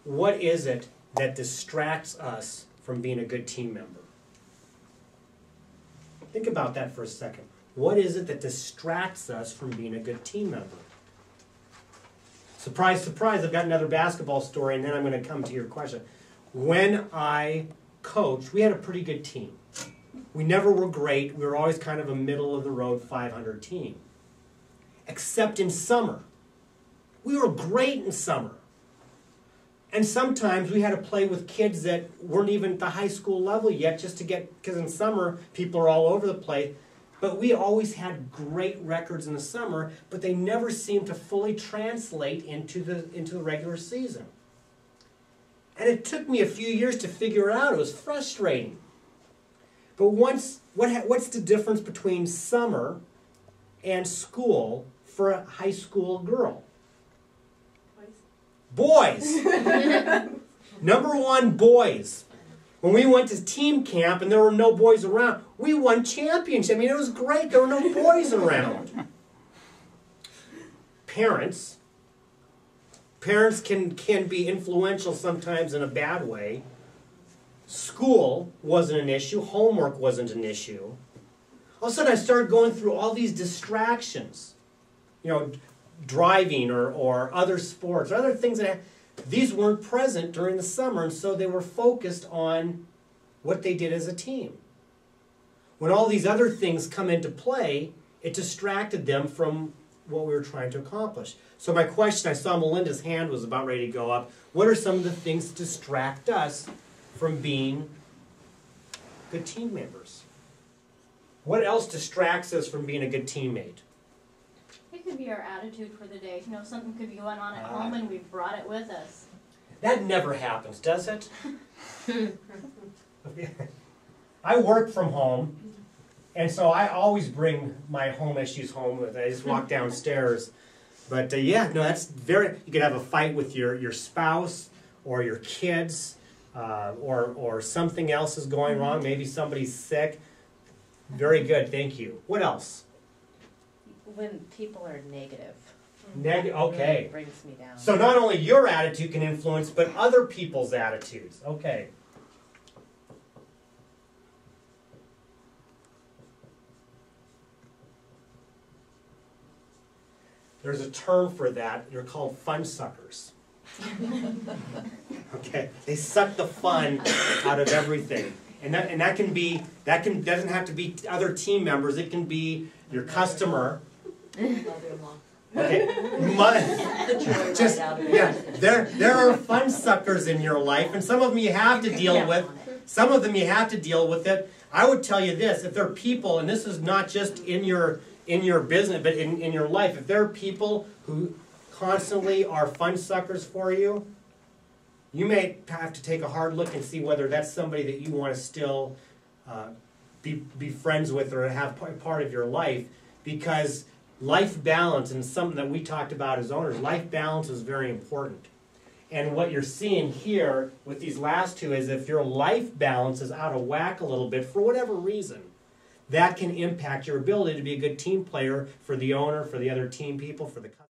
what is it that distracts us from being a good team member? Think about that for a second. What is it that distracts us from being a good team member? Surprise, surprise, I've got another basketball story, and then I'm going to come to your question. When I coached, we had a pretty good team. We never were great. We were always kind of a middle-of-the-road 500 team. Except in summer. We were great in summer. And sometimes we had to play with kids that weren't even at the high school level yet just to get, because in summer people are all over the place. But we always had great records in the summer, but they never seemed to fully translate into the regular season. And it took me a few years to figure it out. It was frustrating. But what's the difference between summer and school for a high school girl? Boys. Number one, boys. When we went to team camp and there were no boys around, we won championships. I mean, it was great. There were no boys around. Parents can be influential sometimes in a bad way. School wasn't an issue. Homework wasn't an issue. All of a sudden, I started going through all these distractions. You know, driving or other sports, or other things these weren't present during the summer, and so they were focused on what they did as a team. When all these other things come into play, it distracted them from what we were trying to accomplish. So my question, I saw Melinda's hand was about ready to go up. What are some of the things that distract us from being good team members? What else distracts us from being a good teammate? It could be our attitude for the day. You know, something could be going on at home and we've brought it with us. That never happens, does it? I work from home, and so I always bring my home issues home with me. I just walk downstairs. But yeah, no, that's very, you could have a fight with your spouse or your kids, or something else is going wrong. Maybe somebody's sick. Very good, thank you. What else? When people are negative. Okay. Really brings me down. So not only your attitude can influence, but other people's attitudes. Okay. There's a term for that. They're called fun suckers. Okay. They suck the fun out of everything. And that doesn't have to be other team members. It can be your customer. Okay, there are fun suckers in your life, and some of them you have to deal with. Some of them you have to deal with it. I would tell you this: if there are people, and this is not just in your business, but in your life, if there are people who constantly are fun suckers for you, you may have to take a hard look and see whether that's somebody that you want to still be friends with or have part of your life, because life balance, and something that we talked about as owners, life balance is very important. And what you're seeing here with these last two is if your life balance is out of whack a little bit for whatever reason, that can impact your ability to be a good team player for the owner, for the other team people, for the customer.